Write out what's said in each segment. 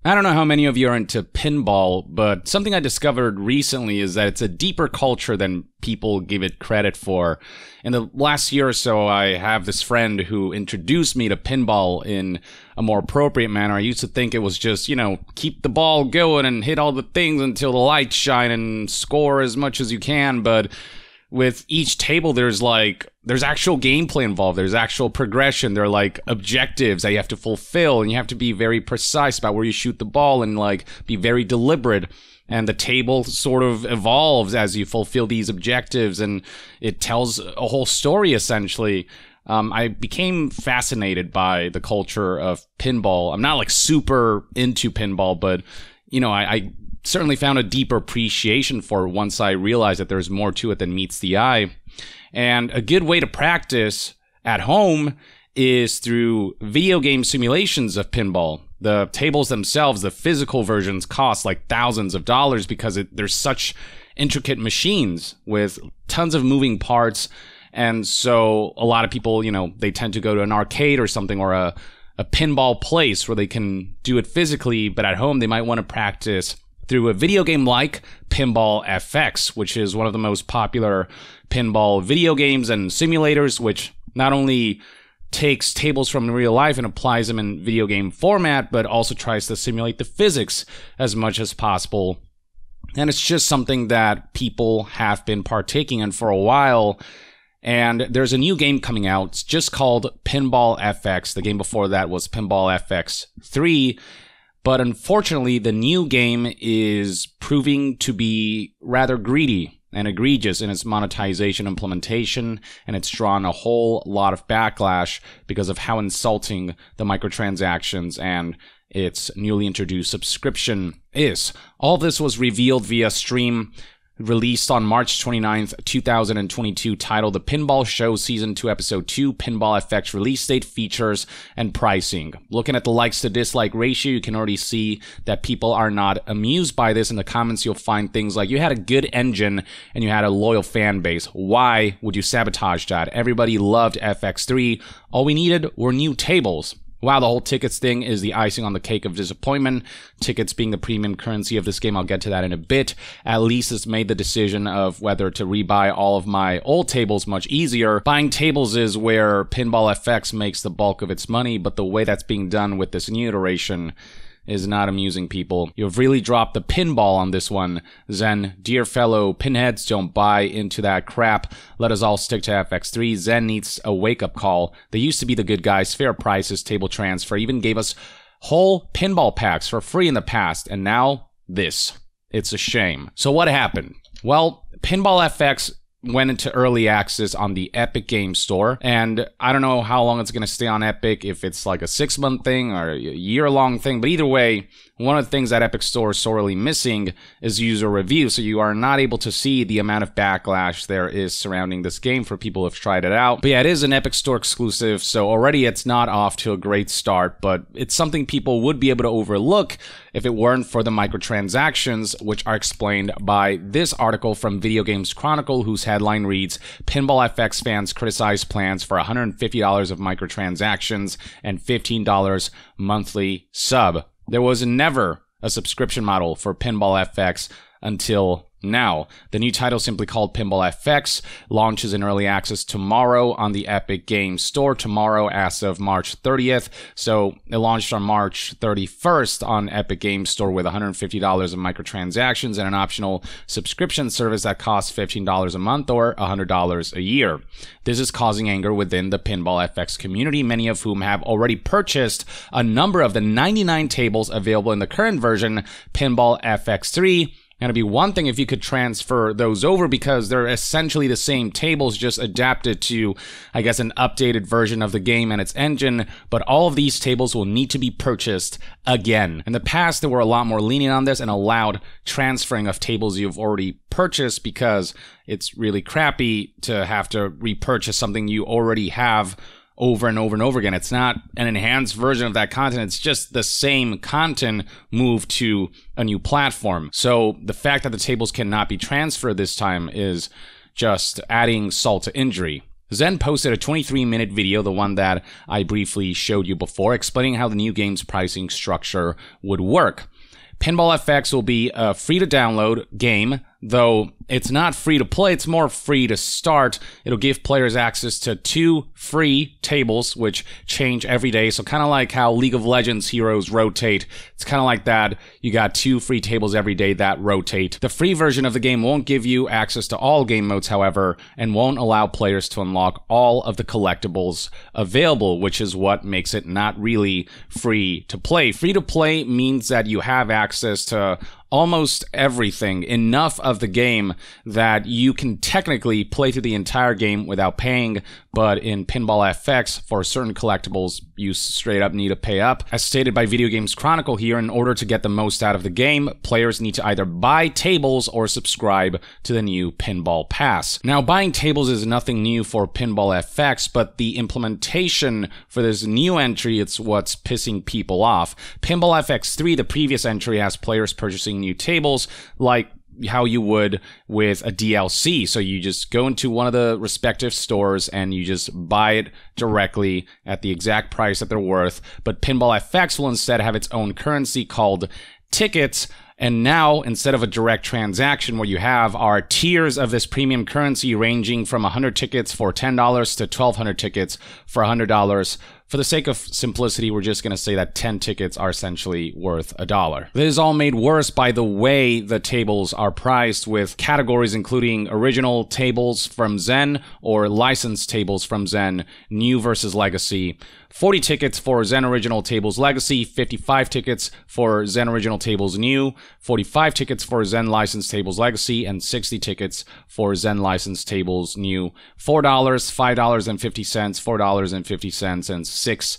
I don't know how many of you are into pinball, but something I discovered recently is that it's a deeper culture than people give it credit for. In the last year or so, I have this friend who introduced me to pinball in a more appropriate manner. I used to think it was just, keep the ball going and hit all the things until the lights shine and score as much as you can, but with each table, there's actual gameplay involved. There's actual progression. There are like objectives that you have to fulfill, and you have to be very precise about where you shoot the ball and be very deliberate. And the table sort of evolves as you fulfill these objectives, and it tells a whole story essentially. I became fascinated by the culture of pinball. I'm not super into pinball, but I certainly found a deeper appreciation for it once I realized that there's more to it than meets the eye. And a good way to practice at home is through video game simulations of pinball. The tables themselves, the physical versions, cost thousands of dollars because they're such intricate machines with tons of moving parts. And so a lot of people, they tend to go to an arcade or something, or a pinball place where they can do it physically, but at home they might want to practice through a video game like Pinball FX, which is one of the most popular pinball video games and simulators, which not only takes tables from real life and applies them in video game format, but also tries to simulate the physics as much as possible. And it's just something that people have been partaking in for a while. And there's a new game coming out. It's just called Pinball FX. The game before that was Pinball FX 3. But unfortunately, the new game is proving to be rather greedy and egregious in its monetization implementation, and it's drawn a whole lot of backlash because of how insulting the microtransactions and its newly introduced subscription is. All this was revealed via stream released on March 29th, 2022, titled The Pinball Show Season 2 Episode 2 Pinball FX Release Date, Features, and Pricing. Looking at the likes to dislike ratio, you can already see that people are not amused by this. In the comments, you'll find things like, you had a good engine and you had a loyal fan base. Why would you sabotage that? Everybody loved FX3. All we needed were new tables. Wow, the whole tickets thing is the icing on the cake of disappointment. Tickets being the premium currency of this game, I'll get to that in a bit. At least it's made the decision of whether to rebuy all of my old tables much easier. Buying tables is where Pinball FX makes the bulk of its money, but the way that's being done with this new iteration is not amusing people. You've really dropped the pinball on this one, Zen. Dear fellow pinheads, don't buy into that crap. Let us all stick to FX3. Zen needs a wake-up call. They used to be the good guys, fair prices, table transfer, even gave us whole pinball packs for free in the past, and now this. It's a shame. So what happened? Well, Pinball FX went into early access on the Epic Games Store, and I don't know how long it's going to stay on Epic, if it's like a 6-month thing or a year-long thing, but either way, one of the things that Epic Store is sorely missing is user reviews, so you are not able to see the amount of backlash there is surrounding this game for people who have tried it out. But yeah, it is an Epic Store exclusive, so already it's not off to a great start, but it's something people would be able to overlook if it weren't for the microtransactions, which are explained by this article from Video Games Chronicle, whose headline reads, Pinball FX fans criticize plans for $150 of microtransactions and $15 monthly sub. There was never a subscription model for Pinball FX until now. The new title, simply called Pinball FX, launches in early access tomorrow on the Epic Games Store, tomorrow as of March 30th. So it launched on March 31st on Epic Games Store with $150 of microtransactions and an optional subscription service that costs $15 a month or $100 a year. This is causing anger within the Pinball FX community, many of whom have already purchased a number of the 99 tables available in the current version, Pinball FX3. And it'd be one thing if you could transfer those over because they're essentially the same tables, just adapted to, I guess, an updated version of the game and its engine, but all of these tables will need to be purchased again. In the past, they were a lot more lenient on this and allowed transferring of tables you've already purchased because it's really crappy to have to repurchase something you already have over and over and over again. It's not an enhanced version of that content. It's just the same content moved to a new platform. So the fact that the tables cannot be transferred this time is just adding salt to injury. Zen posted a 23-minute video, the one that I briefly showed you before, explaining how the new game's pricing structure would work. Pinball FX will be a free-to-download game, though it's not free to play, it's more free to start. It'll give players access to 2 free tables, which change every day. So kind of like how League of Legends heroes rotate. It's kind of like that. You got 2 free tables every day that rotate. The free version of the game won't give you access to all game modes, however, and won't allow players to unlock all of the collectibles available, which is what makes it not really free to play. Free to play means that you have access to almost everything, enough of the game that you can technically play through the entire game without paying, but in Pinball FX, for certain collectibles, you straight up need to pay up. As stated by Video Games Chronicle here, in order to get the most out of the game, players need to either buy tables or subscribe to the new Pinball Pass. Now, buying tables is nothing new for Pinball FX, but the implementation for this new entry, it's what's pissing people off. Pinball FX 3, the previous entry, has players purchasing new tables like how you would with a DLC. So you just go into one of the respective stores and you just buy it directly at the exact price that they're worth. But Pinball FX will instead have its own currency called tickets. And now, instead of a direct transaction, what you have are tiers of this premium currency ranging from 100 tickets for $10 to 1,200 tickets for $100. For the sake of simplicity, we're just going to say that 10 tickets are essentially worth $1. This is all made worse by the way the tables are priced, with categories including original tables from Zen or licensed tables from Zen, new versus legacy. 40 tickets for Zen Original Tables Legacy, 55 tickets for Zen Original Tables New, 45 tickets for Zen Licensed Tables Legacy, and 60 tickets for Zen Licensed Tables New. $4, $5.50, $4.50, and $6,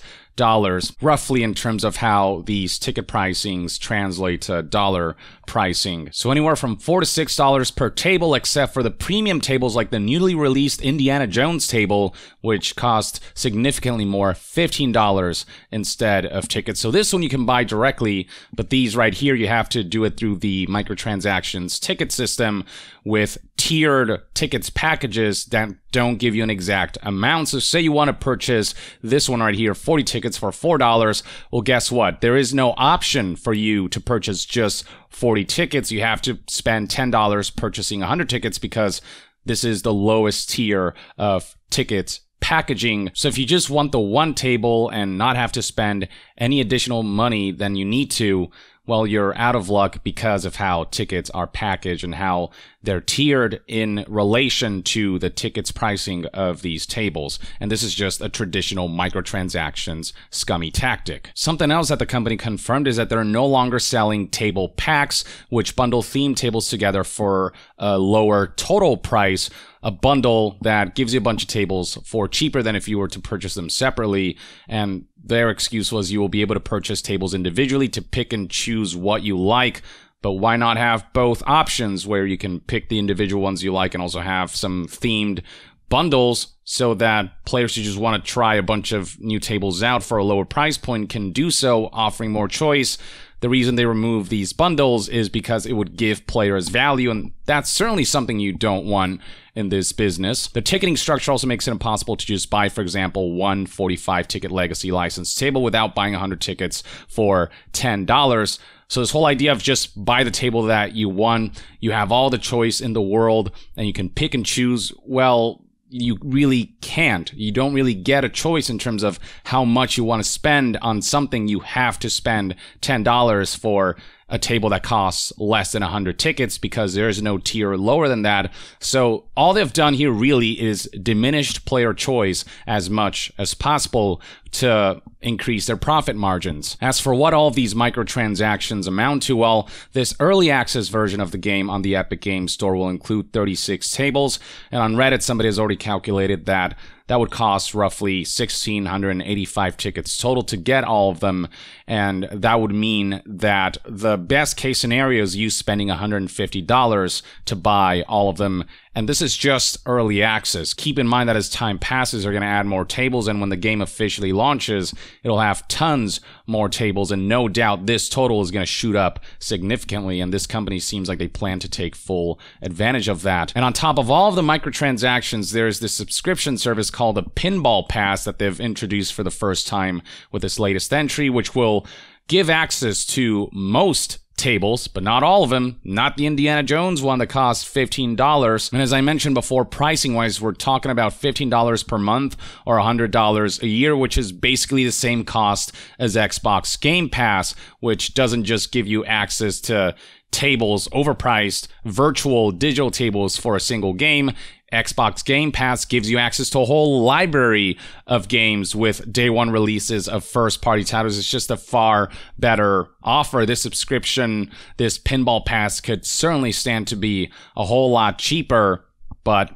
roughly in terms of how these ticket pricings translate to dollar pricing. So anywhere from $4 to $6 per table, except for the premium tables like the newly released Indiana Jones table, which cost significantly more, $15 instead of tickets. So this one you can buy directly, but these right here, you have to do it through the microtransactions ticket system with tiered tickets packages that don't give you an exact amount. So say you want to purchase this one right here, 40 tickets for $4. Well, guess what? There is no option for you to purchase just 40 tickets. You have to spend $10 purchasing 100 tickets because this is the lowest tier of tickets packaging. So if you just want the one table and not have to spend any additional money than you need to, well, you're out of luck because of how tickets are packaged and how they're tiered in relation to the tickets pricing of these tables. And this is just a traditional microtransactions scummy tactic. Something else that the company confirmed is that they're no longer selling table packs, which bundle themed tables together for a lower total price. A bundle that gives you a bunch of tables for cheaper than if you were to purchase them separately. And their excuse was you will be able to purchase tables individually to pick and choose what you like. But why not have both options where you can pick the individual ones you like and also have some themed bundles so that players who just want to try a bunch of new tables out for a lower price point can do so, offering more choice. The reason they remove these bundles is because it would give players value, and that's certainly something you don't want in this business. The ticketing structure also makes it impossible to just buy, for example, one 45-ticket legacy licensed table without buying 100 tickets for $10. So this whole idea of just buy the table that you want, you have all the choice in the world, and you can pick and choose, well, you really can't. You don't really get a choice in terms of how much you want to spend on something. You have to spend $10 for a table that costs less than 100 tickets because there is no tier lower than that. So all they've done here really is diminished player choice as much as possible to increase their profit margins. As for what all of these microtransactions amount to, well, this early access version of the game on the Epic Games Store will include 36 tables, and on Reddit somebody has already calculated that that would cost roughly 1,685 tickets total to get all of them, and that would mean that the best case scenario is you spending $150 to buy all of them And this is just early access. Keep in mind that as time passes, they're going to add more tables, and when the game officially launches, it'll have tons more tables, and no doubt this total is going to shoot up significantly, and this company seems like they plan to take full advantage of that. And on top of all of the microtransactions, there's this subscription service called the Pinball Pass that they've introduced for the first time with this latest entry, which will give access to most tables, but not all of them. Not the Indiana Jones one that costs $15. And as I mentioned before, pricing-wise, we're talking about $15 per month or $100 a year, which is basically the same cost as Xbox Game Pass, which doesn't just give you access to tables, overpriced, virtual digital tables for a single game. Xbox Game Pass gives you access to a whole library of games with day one releases of first-party titles. It's just a far better offer. This subscription, this Pinball Pass could certainly stand to be a whole lot cheaper, but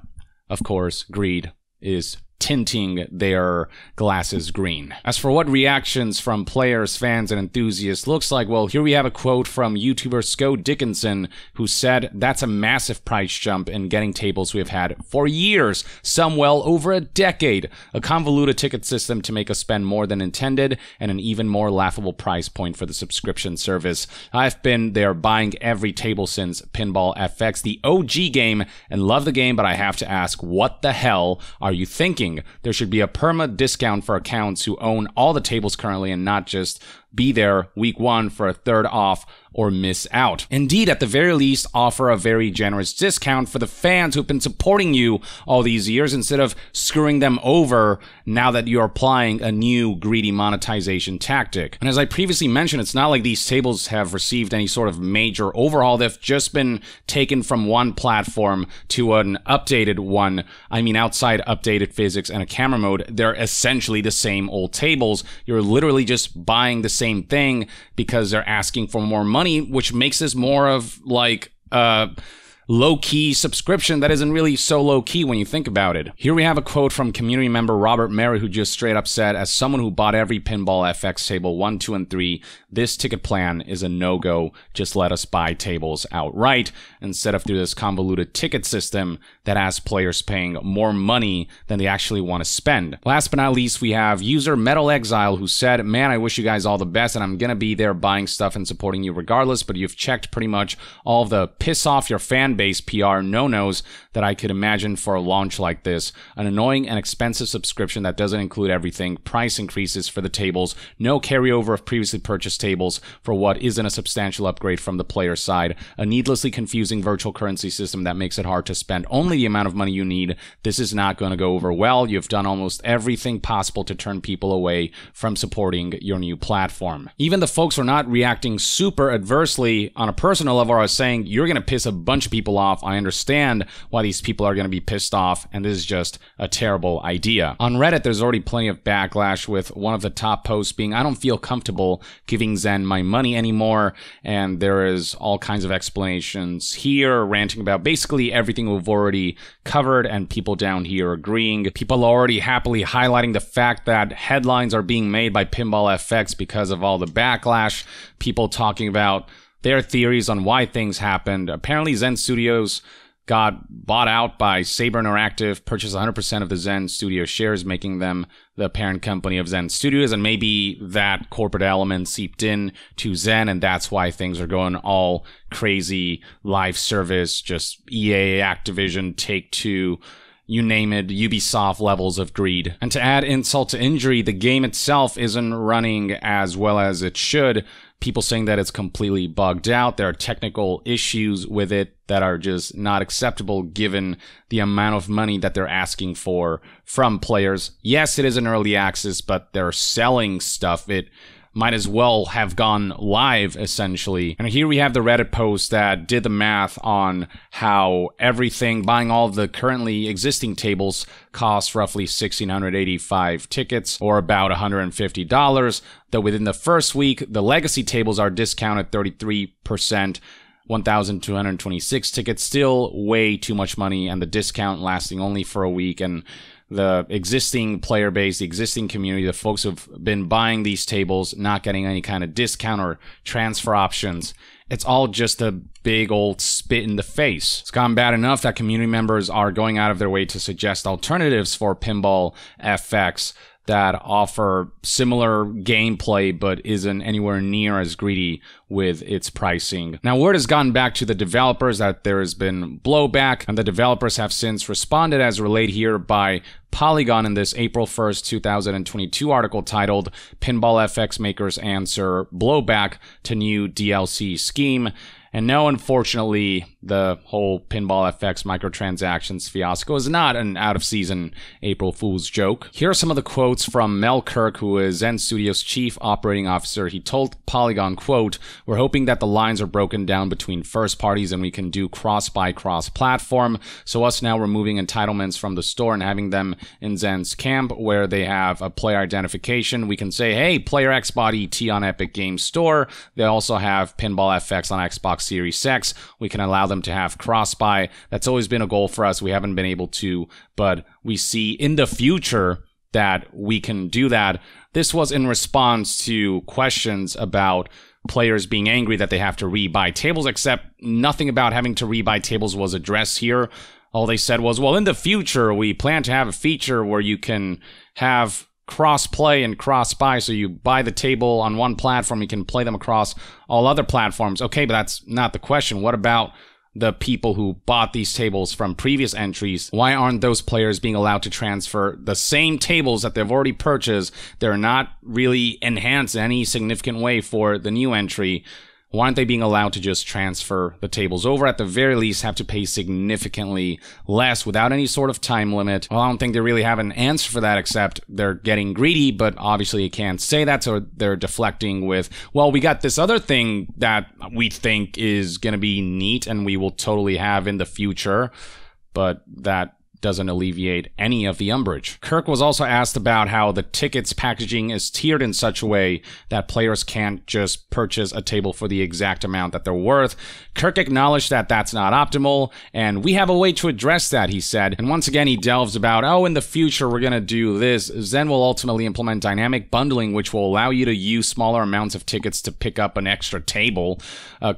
of course, greed is tinting their glasses green. As for what reactions from players, fans, and enthusiasts looks like, well, here we have a quote from YouTuber Sco Dickinson, who said, "That's a massive price jump in getting tables we have had for years, some well over a decade. A convoluted ticket system to make us spend more than intended, and an even more laughable price point for the subscription service. I've been there buying every table since Pinball FX, the OG game, and love the game, but I have to ask, what the hell are you thinking? There should be a perma discount for accounts who own all the tables currently and not just be there week one for a third off or miss out. Indeed, at the very least, offer a very generous discount for the fans who've been supporting you all these years instead of screwing them over now that you're applying a new greedy monetization tactic." And as I previously mentioned, it's not like these tables have received any sort of major overhaul. They've just been taken from one platform to an updated one. I mean, outside updated physics and a camera mode, they're essentially the same old tables. You're literally just buying the same thing because they're asking for more money, which makes this more of like low-key subscription that isn't really so low-key when you think about it. Here we have a quote from community member Robert Mary, who just straight up said, "As someone who bought every Pinball FX table 1, 2, and 3, this ticket plan is a no-go. Just let us buy tables outright instead of through this convoluted ticket system that has players paying more money than they actually want to spend." Last but not least, we have user Metal Exile, who said, "Man, I wish you guys all the best, and I'm gonna be there buying stuff and supporting you regardless, but you've checked pretty much all of the piss off your fan base PR no-nos that I could imagine for a launch like this. An annoying and expensive subscription that doesn't include everything, price increases for the tables, no carryover of previously purchased tables for what isn't a substantial upgrade from the player side, a needlessly confusing virtual currency system that makes it hard to spend only the amount of money you need. This is not going to go over well. You've done almost everything possible to turn people away from supporting your new platform." Even the folks who are not reacting super adversely on a personal level are saying, "You're going to piss a bunch of people off. I understand why these people are going to be pissed off, and this is just a terrible idea." On Reddit, there's already plenty of backlash, with one of the top posts being, "I don't feel comfortable giving Zen my money anymore," and there is all kinds of explanations here, ranting about basically everything we've already covered, and people down here agreeing. People are already happily highlighting the fact that headlines are being made by Pinball FX because of all the backlash. People talking about their theories on why things happened. Apparently, Zen Studios got bought out by Saber Interactive, purchased 100% of the Zen Studio shares, making them the parent company of Zen Studios, and maybe that corporate element seeped in to Zen, and that's why things are going all crazy, live service, just EA, Activision, Take-Two, you name it, Ubisoft levels of greed. And to add insult to injury, the game itself isn't running as well as it should. People saying that it's completely bugged out. There are technical issues with it that are just not acceptable given the amount of money that they're asking for from players. Yes, it is an early access, but they're selling stuff. It might as well have gone live, essentially. And here we have the Reddit post that did the math on how everything, buying all of the currently existing tables, costs roughly 1,685 tickets, or about $150, though within the first week, the legacy tables are discounted 33%, 1,226 tickets, still way too much money, and the discount lasting only for a week, and the existing player base, the existing community, the folks who've been buying these tables, not getting any kind of discount or transfer options. It's all just a big old spit in the face. It's gotten bad enough that community members are going out of their way to suggest alternatives for Pinball FX that offer similar gameplay but isn't anywhere near as greedy with its pricing. Now, word has gotten back to the developers that there has been blowback, and the developers have since responded, as relayed here by Polygon in this April 1st, 2022 article titled Pinball FX Makers Answer Blowback to New DLC Scheme. And no, unfortunately, the whole Pinball FX microtransactions fiasco is not an out-of-season April Fool's joke. Here are some of the quotes from Mel Kirk, who is Zen Studios' chief operating officer. He told Polygon, quote, "We're hoping that the lines are broken down between first parties and we can do cross-buy, cross-platform. So us now removing entitlements from the store and having them in Zen's camp where they have a player identification. We can say, hey, Player X bought ET on Epic Games Store. They also have Pinball FX on Xbox Series X. We can allow them to have cross-buy. That's always been a goal for us. We haven't been able to, but we see in the future that we can do that." This was in response to questions about players being angry that they have to rebuy tables, except nothing about having to rebuy tables was addressed here. All they said was, well, in the future, we plan to have a feature where you can have cross-play and cross-buy, so you buy the table on one platform, you can play them across all other platforms. Okay, but that's not the question. What about the people who bought these tables from previous entries? Why aren't those players being allowed to transfer the same tables that they've already purchased? They're not really enhanced in any significant way for the new entry. Why aren't they being allowed to just transfer the tables over? At the very least, have to pay significantly less without any sort of time limit. Well, I don't think they really have an answer for that, except they're getting greedy, but obviously you can't say that, so they're deflecting with, well, we got this other thing that we think is going to be neat and we will totally have in the future, but that doesn't alleviate any of the umbrage. Kirk was also asked about how the tickets packaging is tiered in such a way that players can't just purchase a table for the exact amount that they're worth. Kirk acknowledged that that's not optimal, and we have a way to address that, he said. And once again, he delves about, oh, in the future, we're going to do this. Zen will ultimately implement dynamic bundling, which will allow you to use smaller amounts of tickets to pick up an extra table.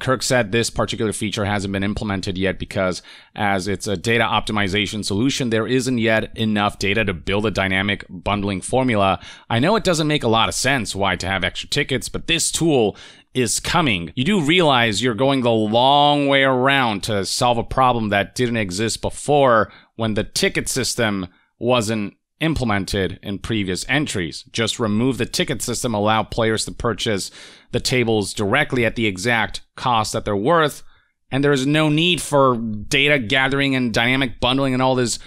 Kirk said this particular feature hasn't been implemented yet because, as it's a data optimization solution, there isn't yet enough data to build a dynamic bundling formula. I know it doesn't make a lot of sense why to have extra tickets, but this tool is coming. You do realize you're going the long way around to solve a problem that didn't exist before when the ticket system wasn't implemented in previous entries. Just remove the ticket system, allow players to purchase the tables directly at the exact cost that they're worth, and there's no need for data gathering and dynamic bundling and all this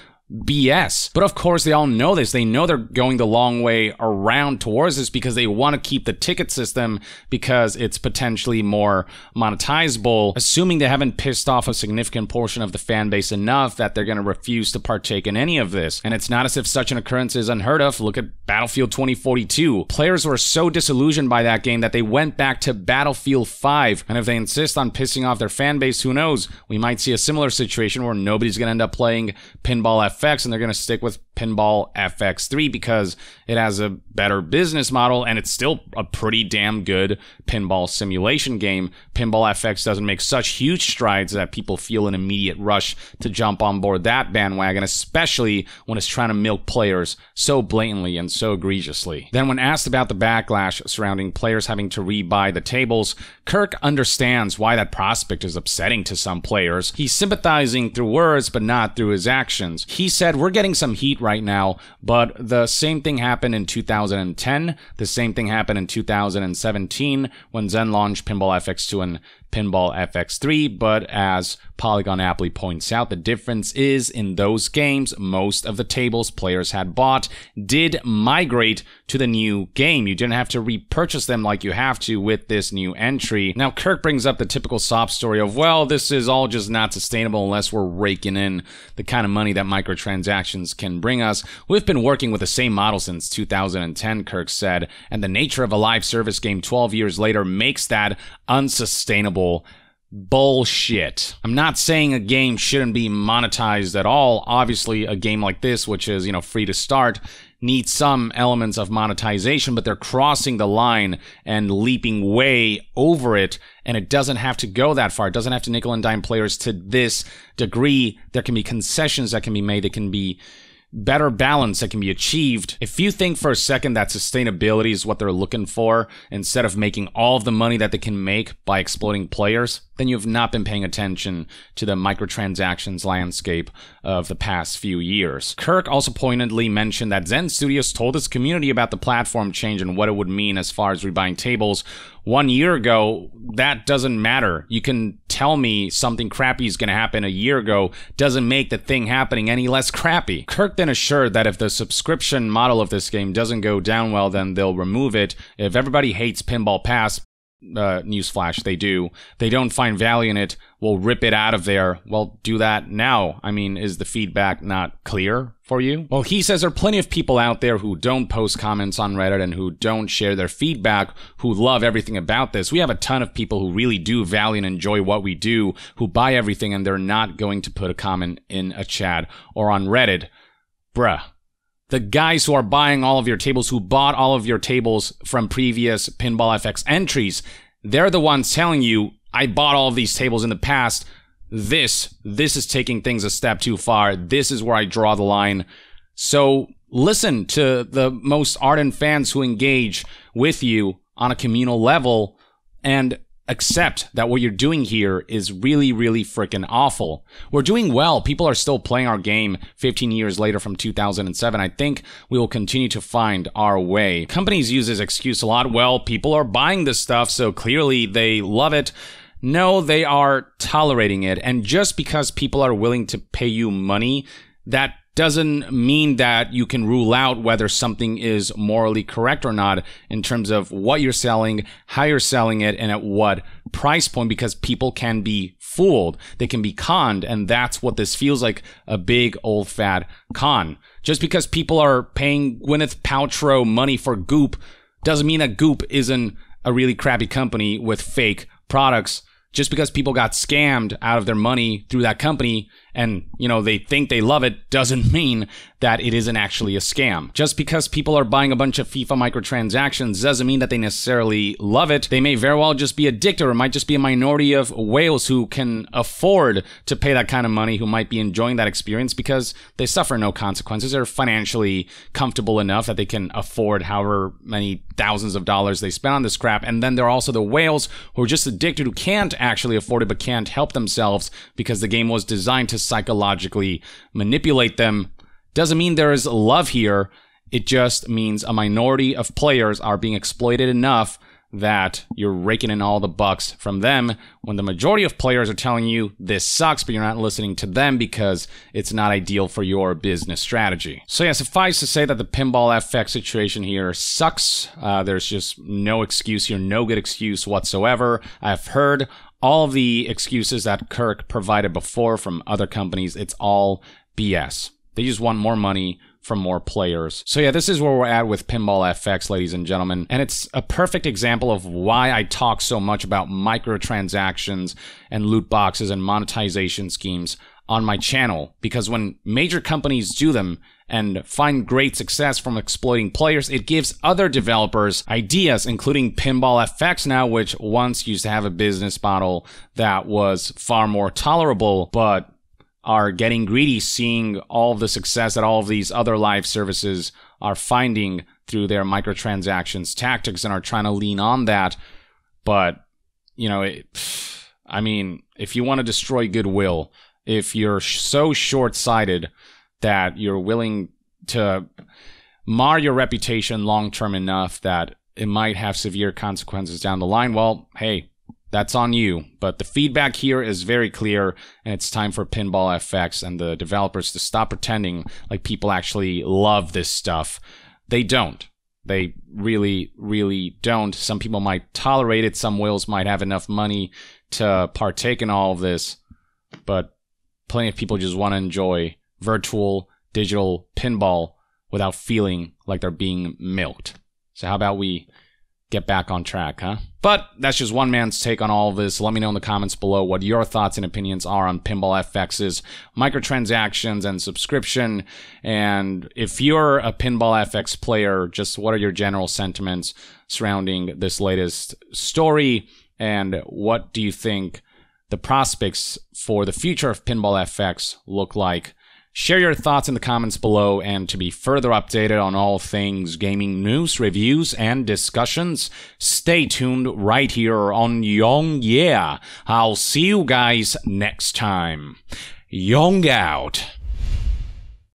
BS. But of course, they all know this. They know they're going the long way around towards this because they want to keep the ticket system because it's potentially more monetizable, assuming they haven't pissed off a significant portion of the fan base enough that they're going to refuse to partake in any of this. And it's not as if such an occurrence is unheard of. Look at Battlefield 2042. Players were so disillusioned by that game that they went back to Battlefield 5. And if they insist on pissing off their fan base, who knows? We might see a similar situation where nobody's going to end up playing Pinball FX and they're going to stick with Pinball FX3 because it has a better business model and it's still a pretty damn good pinball simulation game. Pinball FX doesn't make such huge strides that people feel an immediate rush to jump on board that bandwagon, especially when it's trying to milk players so blatantly and so egregiously. Then when asked about the backlash surrounding players having to rebuy the tables, Kirk understands why that prospect is upsetting to some players. He's sympathizing through words but not through his actions. He said, we're getting some heat right now, but the same thing happened in 2010. The same thing happened in 2017 when Zen launched Pinball FX2 and Pinball FX3, but as Polygon aptly points out, the difference is in those games, most of the tables players had bought did migrate to the new game. You didn't have to repurchase them like you have to with this new entry. Now, Kirk brings up the typical sob story of, well, this is all just not sustainable unless we're raking in the kind of money that microtransactions can bring us. We've been working with the same model since 2010, Kirk said, and the nature of a live service game 12 years later makes that unsustainable. bullshit. I'm not saying a game shouldn't be monetized at all. Obviously, a game like this, which is, free to start, needs some elements of monetization, but they're crossing the line and leaping way over it, and it doesn't have to go that far. It doesn't have to nickel and dime players to this degree. There can be concessions that can be made. There can be better balance that can be achieved. If you think for a second that sustainability is what they're looking for, instead of making all of the money that they can make by exploiting players, then you've not been paying attention to the microtransactions landscape of the past few years. Kirk also pointedly mentioned that Zen Studios told its community about the platform change and what it would mean as far as rebuying tables 1 year ago. That doesn't matter. You can tell me something crappy is going to happen a year ago, doesn't make the thing happening any less crappy. Kirk then assured that if the subscription model of this game doesn't go down well, then they'll remove it. If everybody hates Pinball Pass, newsflash, they do. They don't find value in it, we'll rip it out of there. Well, do that now. I mean, is the feedback not clear for you? Well, he says there are plenty of people out there who don't post comments on Reddit and who don't share their feedback, who love everything about this. We have a ton of people who really do value and enjoy what we do, who buy everything, and they're not going to put a comment in a chat or on Reddit. Bruh. The guys who are buying all of your tables, who bought all of your tables from previous Pinball FX entries, they're the ones telling you, I bought all of these tables in the past. This is taking things a step too far. This is where I draw the line. So listen to the most ardent fans who engage with you on a communal level and accept that what you're doing here is really, really freaking awful. We're doing well. People are still playing our game 15 years later from 2007. I think we will continue to find our way. Companies use this excuse a lot. Well, people are buying this stuff, so clearly they love it. No, they are tolerating it. And just because people are willing to pay you money, that doesn't mean that you can rule out whether something is morally correct or not in terms of what you're selling, how you're selling it, and at what price point, because people can be fooled. They can be conned, and that's what this feels like, a big old fat con. Just because people are paying Gwyneth Paltrow money for Goop doesn't mean that Goop isn't a really crappy company with fake products. Just because people got scammed out of their money through that company and, they think they love it doesn't mean that it isn't actually a scam. Just because people are buying a bunch of FIFA microtransactions doesn't mean that they necessarily love it. They may very well just be addicted, or it might just be a minority of whales who can afford to pay that kind of money, who might be enjoying that experience because they suffer no consequences. They're financially comfortable enough that they can afford however many thousands of dollars they spend on this crap. And then there are also the whales who are just addicted, who can't actually afford it but can't help themselves because the game was designed to psychologically manipulate them. Doesn't mean there is love here. It just means a minority of players are being exploited enough that you're raking in all the bucks from them, when the majority of players are telling you this sucks, but you're not listening to them because it's not ideal for your business strategy. So yeah, suffice to say that the Pinball FX situation here sucks. There's just no excuse here, no good excuse whatsoever. I've heard all of the excuses that Kirk provided before from other companies. It's all BS. They just want more money from more players. So yeah, this is where we're at with Pinball FX, ladies and gentlemen. And it's a perfect example of why I talk so much about microtransactions and loot boxes and monetization schemes on my channel. Because when major companies do them and find great success from exploiting players, it gives other developers ideas, including Pinball FX now, which once used to have a business model that was far more tolerable, but are getting greedy, seeing all of the success that all of these other live services are finding through their microtransactions tactics, and are trying to lean on that. But, if you want to destroy goodwill, if you're so short-sighted that you're willing to mar your reputation long-term enough that it might have severe consequences down the line, well, hey, that's on you. But the feedback here is very clear, and it's time for Pinball FX and the developers to stop pretending like people actually love this stuff. They don't. They really, really don't. Some people might tolerate it. Some whales might have enough money to partake in all of this. But plenty of people just want to enjoy virtual, digital pinball without feeling like they're being milked. So how about we get back on track, huh? But that's just one man's take on all of this. Let me know in the comments below what your thoughts and opinions are on Pinball FX's microtransactions and subscription. And if you're a Pinball FX player, just what are your general sentiments surrounding this latest story? And what do you think the prospects for the future of Pinball FX look like? Share your thoughts in the comments below, and to be further updated on all things gaming news, reviews, and discussions, stay tuned right here on Young Yeah. I'll see you guys next time. Young out.